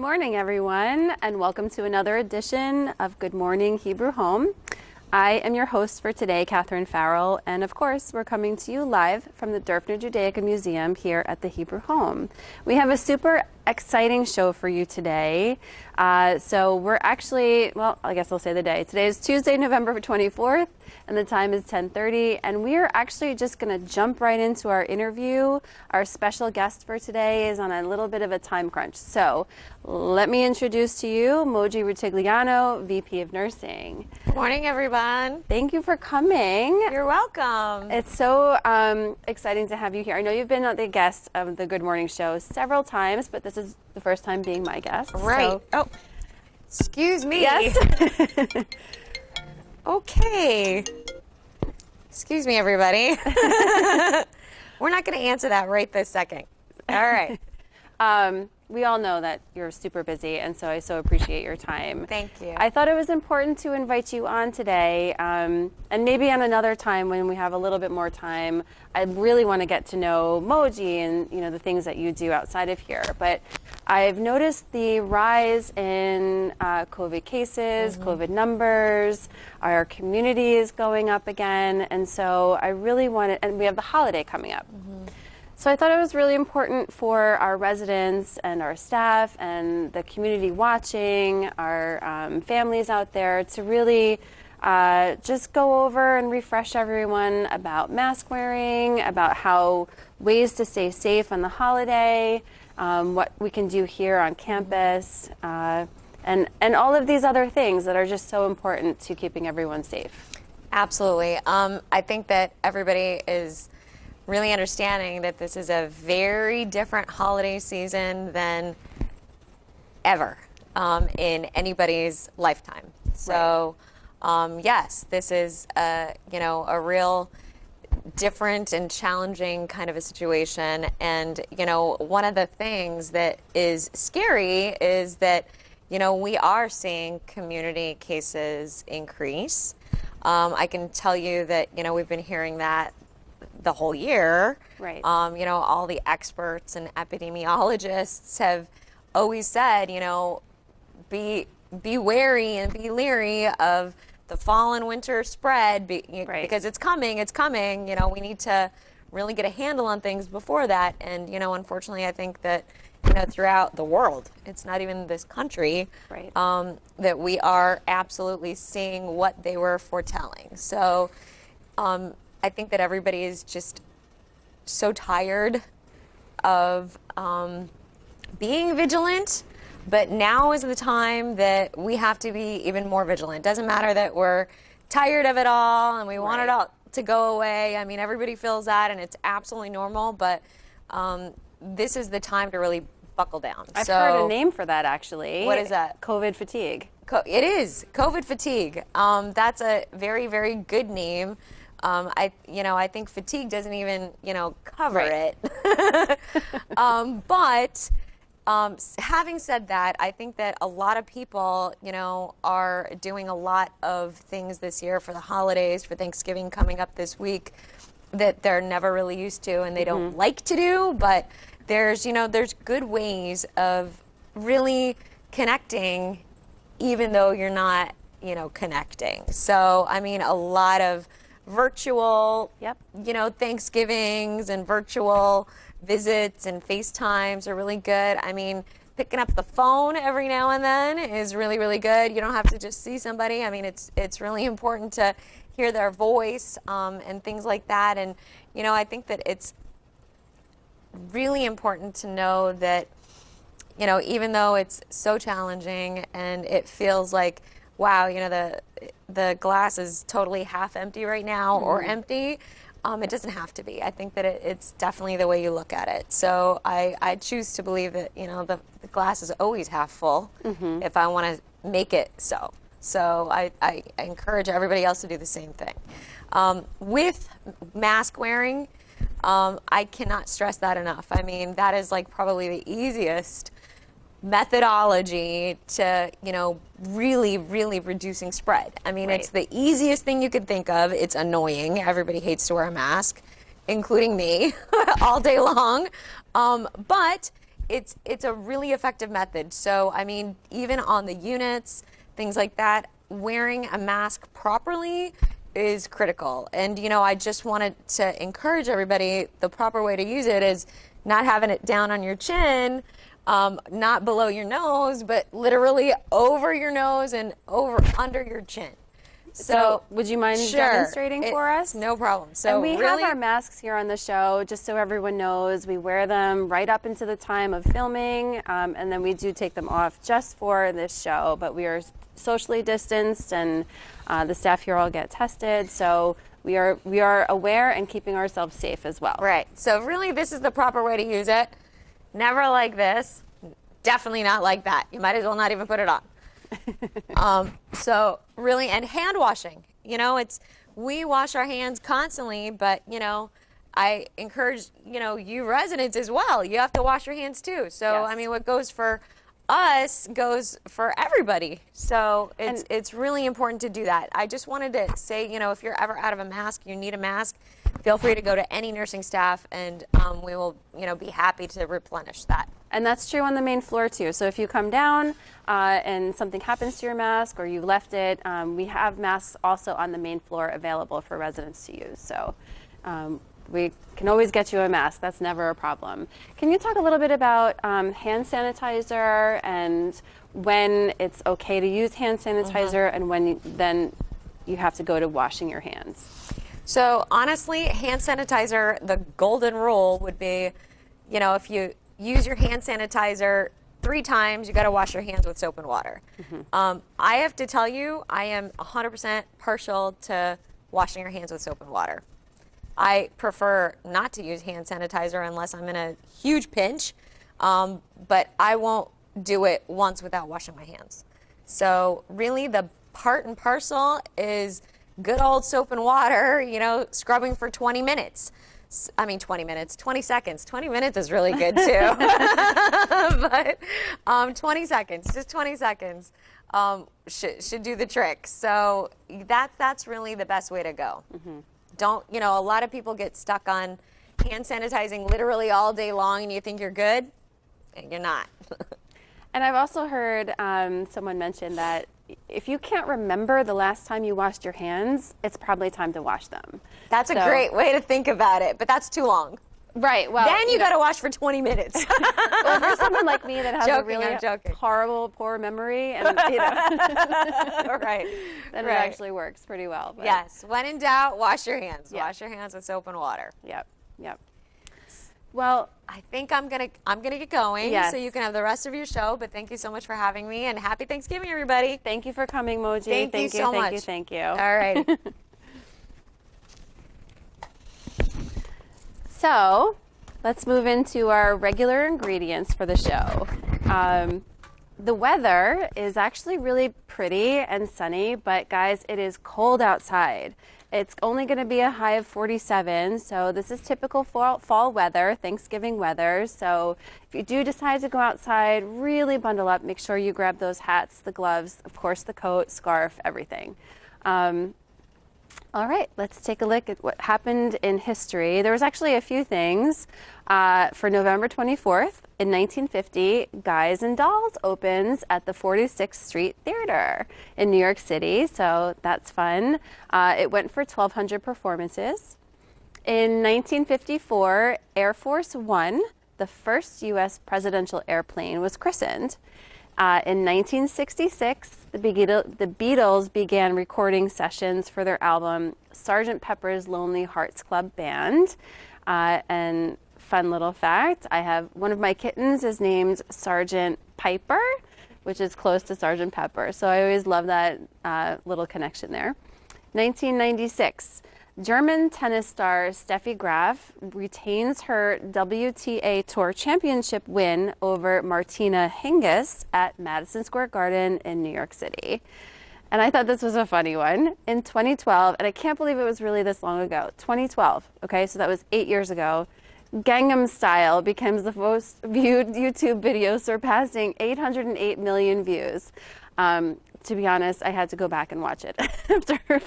morning, everyone, and welcome to another edition of Good Morning Hebrew Home. I am your host for today, Catherine Farrell, and of course, we're coming to you live from the Derfner Judaica Museum here at the Hebrew Home. We have a super exciting show for you today. So we're actually, well, I guess I'll say the day. Today is Tuesday, November 24th, and the time is 10:30, and we are actually just going to jump right into our interview. Our special guest for today is on a little bit of a time crunch. So let me introduce to you Mojdeh Rutigliano, VP of Nursing. Good morning, everyone. Thank you for coming. You're welcome. It's so exciting to have you here. I know you've been the guest of the Good Morning Show several times, but this is the first time being my guest. Right. So. Oh, excuse me. Yes. Okay. Excuse me, everybody. We're not going to answer that right this second. All right. We all know that you're super busy, and so I so appreciate your time. Thank you. I thought it was important to invite you on today, and maybe on another time when we have a little bit more time. I really want to get to know Mojdeh and the things that you do outside of here. But I've noticed the rise in COVID cases, COVID numbers. Our community is going up again, and so I really wanted, and we have the holiday coming up. So I thought it was really important for our residents and our staff and the community watching, our families out there, to really just go over and refresh everyone about mask wearing, about how ways to stay safe on the holiday, what we can do here on campus, and all of these other things that are just so important to keeping everyone safe. Absolutely. I think that everybody is really understanding that this is a very different holiday season than ever in anybody's lifetime. So, yes, this is a real different and challenging kind of a situation. And one of the things that is scary is that we are seeing community cases increase. I can tell you that we've been hearing that the whole year. Right. All the experts and epidemiologists have always said, be wary and be leery of the fall and winter spread because it's coming. We need to really get a handle on things before that. And, unfortunately, I think that, throughout the world, it's not even this country, right, that we are absolutely seeing what they were foretelling. So, I think that everybody is just so tired of being vigilant, but now is the time that we have to be even more vigilant. Doesn't matter that we're tired of it all and we want it all to go away. I mean, everybody feels that, and it's absolutely normal, but this is the time to really buckle down. I've heard a name for that, actually. What is that? COVID fatigue. It is COVID fatigue. That's a very, very good name. I think fatigue doesn't even, cover it. But having said that, I think that a lot of people, are doing a lot of things this year for the holidays, for Thanksgiving coming up this week, that they're never really used to and they don't like to do. But there's good ways of really connecting, even though you're not, connecting. So, I mean, a lot of virtual, Thanksgivings and virtual visits and FaceTimes are really good. I mean, picking up the phone every now and then is really, really good. You don't have to just see somebody. I mean, it's really important to hear their voice and things like that. And, I think that it's really important to know that, even though it's so challenging and it feels like, wow, the glass is totally half empty right now or empty, it doesn't have to be. I think that it's definitely the way you look at it. So I choose to believe that, the glass is always half full if I want to make it so. So I encourage everybody else to do the same thing. With mask wearing, I cannot stress that enough. I mean, that is like probably the easiest methodology to, really, really reducing spread. I mean, it's the easiest thing you could think of. It's annoying. Everybody hates to wear a mask, including me, all day long. But it's a really effective method. So, I mean, even on the units, things like that, wearing a mask properly is critical. And, you know, I just wanted to encourage everybody, the proper way to use it is not having it down on your chin, not below your nose, but literally over your nose and under your chin. So would you mind demonstrating for us? No problem. So and we have our masks here on the show, just so everyone knows. We wear them right up into the time of filming, and then we do take them off just for this show. But we are socially distanced, and the staff here all get tested. So we are aware and keeping ourselves safe as well. Right. So really, this is the proper way to use it. Never like this. Definitely not like that. You might as well not even put it on. So really, and hand washing, you know, we wash our hands constantly, but, you know, I encourage, you know, you residents as well. You have to wash your hands too. So, yes. I mean, what goes for us goes for everybody. So it's really important to do that. I just wanted to say, you know, if you're ever out of a mask, you need a mask, feel free to go to any nursing staff, and we will, you know, be happy to replenish that. And that's true on the main floor too. So if you come down and something happens to your mask or you left it, we have masks also on the main floor available for residents to use. So we can always get you a mask. That's never a problem. Can you talk a little bit about hand sanitizer and when it's okay to use hand sanitizer and when then you have to go to washing your hands? So honestly, hand sanitizer, the golden rule would be, you know, if you use your hand sanitizer 3 times, you got to wash your hands with soap and water. I have to tell you, I am 100% partial to washing your hands with soap and water. I prefer not to use hand sanitizer unless I'm in a huge pinch, but I won't do it once without washing my hands. So really the part and parcel is good old soap and water, you know, scrubbing for 20 minutes. I mean, 20 minutes, 20 seconds. 20 minutes is really good too. But 20 seconds, just 20 seconds should do the trick. So that's really the best way to go. Don't, you know, a lot of people get stuck on hand sanitizing literally all day long and you think you're good, and you're not. And I've also heard someone mention that if you can't remember the last time you washed your hands, it's probably time to wash them. That's a great way to think about it, but that's too long. Right. Well, then you got to wash for 20 minutes. Well, for someone like me that has a really horrible, poor memory, and you know, then it actually works pretty well. But. Yes. When in doubt, wash your hands. Yep. Wash your hands with soap and water. Yep. Yep. Well, I think I'm gonna get going, yes. so you can have the rest of your show. But thank you so much for having me, and happy Thanksgiving, everybody. Thank you for coming, Mojdeh. Thank you so much. Thank you. All right. So, let's move into our regular ingredients for the show. The weather is actually really pretty and sunny, but guys, it is cold outside. It's only going to be a high of 47, so this is typical fall weather, Thanksgiving weather. So if you do decide to go outside, really bundle up. Make sure you grab those hats, the gloves, of course the coat, scarf, everything. All right, let's take a look at what happened in history. There was actually a few things. For November 24th, in 1950, Guys and Dolls opens at the 46th Street Theater in New York City, so that's fun. It went for 1,200 performances. In 1954, Air Force One, the first U.S. presidential airplane, was christened. In 1966, the Beatles began recording sessions for their album Sgt. Pepper's Lonely Hearts Club Band. And fun little fact, I have one of my kittens is named Sergeant Piper, which is close to Sgt. Pepper. So I always love that little connection there. 1996. German tennis star Steffi Graf retains her WTA Tour Championship win over Martina Hingis at Madison Square Garden in New York City. And I thought this was a funny one. In 2012, and I can't believe it was really this long ago, 2012, okay, so that was 8 years ago, Gangnam Style becomes the most viewed YouTube video, surpassing 808 million views. To be honest, I had to go back and watch it after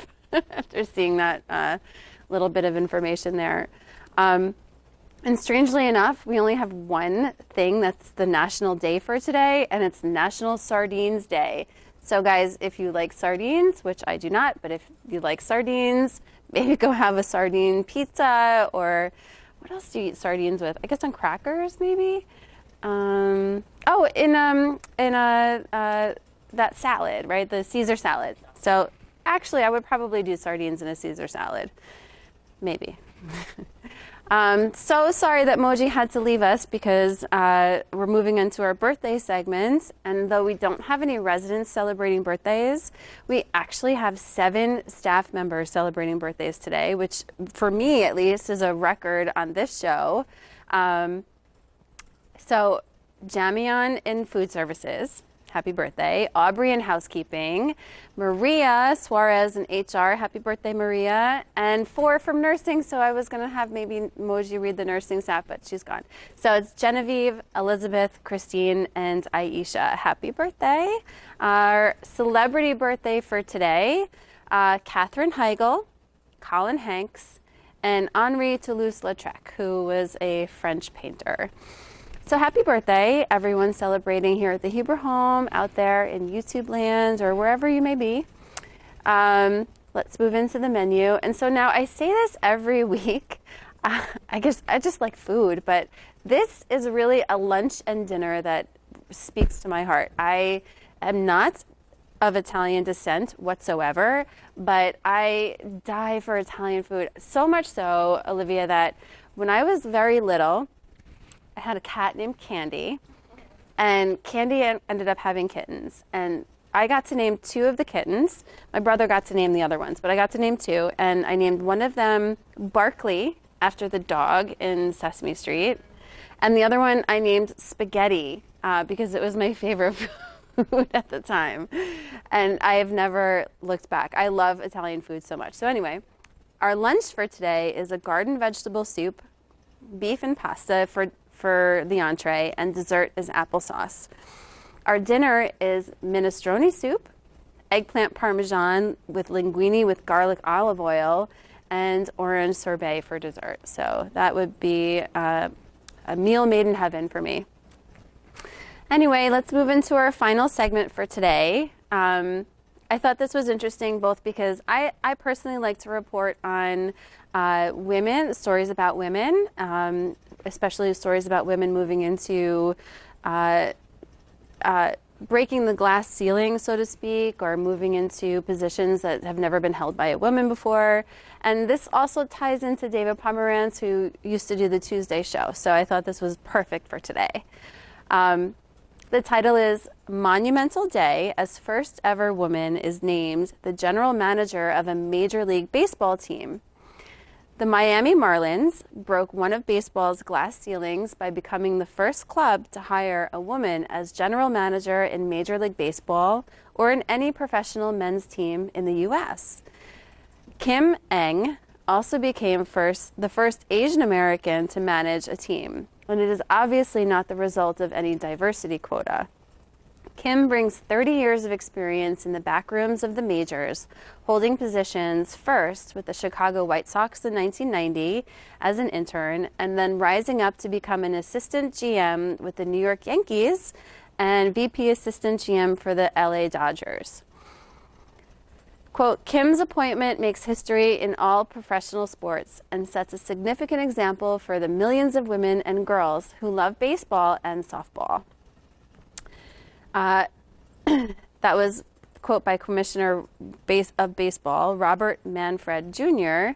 seeing that little bit of information there. And strangely enough, we only have one thing that's the national day for today, and it's National Sardines Day. So guys, if you like sardines, which I do not, but if you like sardines, maybe go have a sardine pizza, or what else do you eat sardines with? I guess on crackers, maybe. That salad, right? The Caesar salad. So actually, I would probably do sardines in a Caesar salad, maybe. So sorry that Moji had to leave us because we're moving into our birthday segment. And though we don't have any residents celebrating birthdays, we actually have 7 staff members celebrating birthdays today, which for me at least is a record on this show. So Jamion in food services, happy birthday. Aubrey in housekeeping. Maria Suarez in HR, happy birthday, Maria. And 4 from nursing, so I was going to have maybe Moji read the nursing staff, but she's gone. So it's Genevieve, Elizabeth, Christine, and Aisha. Happy birthday. Our celebrity birthday for today, Katherine Heigl, Colin Hanks, and Henri Toulouse-Lautrec, who was a French painter. So happy birthday, everyone celebrating here at the Huber home, out there in YouTube land, or wherever you may be. Let's move into the menu. And so now I say this every week. I guess I just like food, but this is really a lunch and dinner that speaks to my heart. I am not of Italian descent whatsoever, but I die for Italian food. So much so, Olivia, that when I was very little, I had a cat named Candy, and Candy ended up having kittens. And I got to name 2 of the kittens. My brother got to name the other ones, but I got to name 2. And I named one of them Barkley, after the dog in Sesame Street. And the other one I named Spaghetti, because it was my favorite food at the time. And I have never looked back. I love Italian food so much. So anyway, our lunch for today is a garden vegetable soup, beef and pasta for the entree, and dessert is applesauce. Our dinner is minestrone soup, eggplant parmesan with linguine with garlic olive oil, and orange sorbet for dessert. So that would be a meal made in heaven for me. Anyway, let's move into our final segment for today. I thought this was interesting both because I personally like to report on women, stories about women, especially stories about women moving into breaking the glass ceiling, so to speak, or moving into positions that have never been held by a woman before. And this also ties into David Pomerantz, who used to do the Tuesday show. So I thought this was perfect for today. The title is Monumental Day as First Ever Woman is Named the General Manager of a Major League Baseball Team. The Miami Marlins broke one of baseball's glass ceilings by becoming the first club to hire a woman as general manager in Major League Baseball or in any professional men's team in the U.S. Kim Eng also became the first Asian American to manage a team, and it is obviously not the result of any diversity quota. Kim brings 30 years of experience in the backrooms of the majors, holding positions first with the Chicago White Sox in 1990 as an intern, and then rising up to become an assistant GM with the New York Yankees and VP assistant GM for the LA Dodgers. Quote, Kim's appointment makes history in all professional sports and sets a significant example for the millions of women and girls who love baseball and softball. That was a quote by Commissioner of Baseball, Robert Manfred Jr.,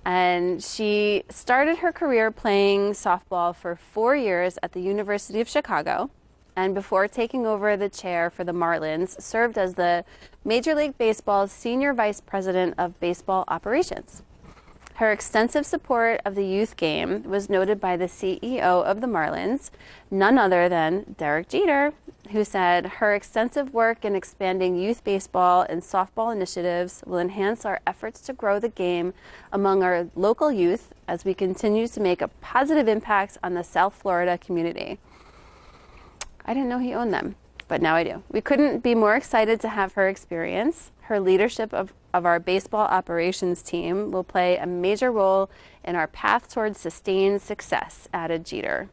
and she started her career playing softball for 4 years at the University of Chicago, and before taking over the chair for the Marlins, served as the Major League Baseball's Senior Vice President of Baseball Operations. Her extensive support of the youth game was noted by the CEO of the Marlins, none other than Derek Jeter, who said, her extensive work in expanding youth baseball and softball initiatives will enhance our efforts to grow the game among our local youth as we continue to make a positive impact on the South Florida community. I didn't know he owned them, but now I do. We couldn't be more excited to have her experience, her leadership of of our baseball operations team will play a major role in our path towards sustained success, added Jeter.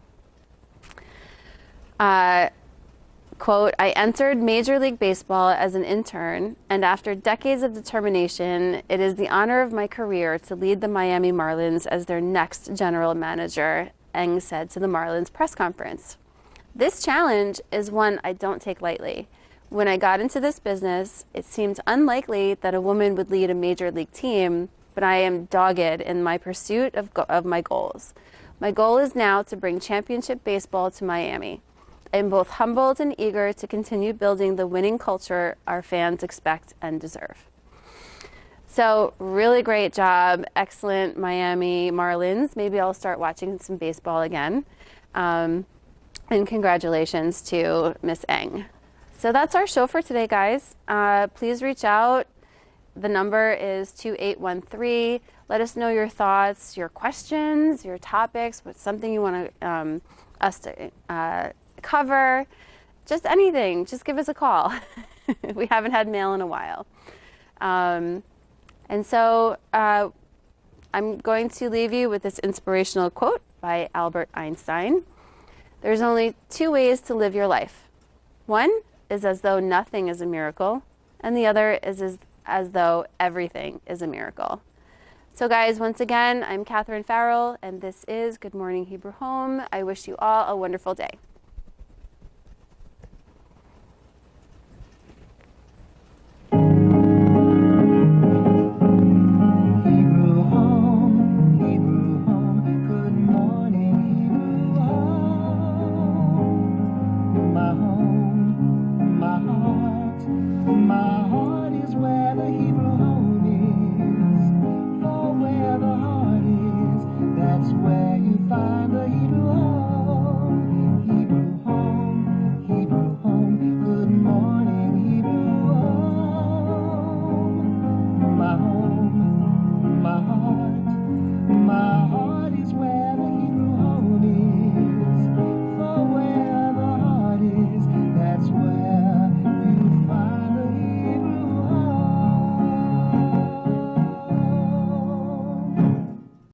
Quote, I entered Major League Baseball as an intern, and after decades of determination, it is the honor of my career to lead the Miami Marlins as their next general manager, Eng said to the Marlins press conference. This challenge is one I don't take lightly. When I got into this business, it seemed unlikely that a woman would lead a major league team, but I am dogged in my pursuit of my goals. My goal is now to bring championship baseball to Miami. I am both humbled and eager to continue building the winning culture our fans expect and deserve. So really great job. Excellent Miami Marlins. Maybe I'll start watching some baseball again. And congratulations to Miss Eng. So that's our show for today, guys. Please reach out. The number is 2813. Let us know your thoughts, your questions, your topics, what's something you want us to cover, just anything. Just give us a call. We haven't had mail in a while. And so I'm going to leave you with this inspirational quote by Albert Einstein. There's only two ways to live your life. One is as though nothing is a miracle, and the other is as though everything is a miracle. So guys, once again, I'm Catherine Farrell, and this is Good Morning Hebrew Home. I wish you all a wonderful day.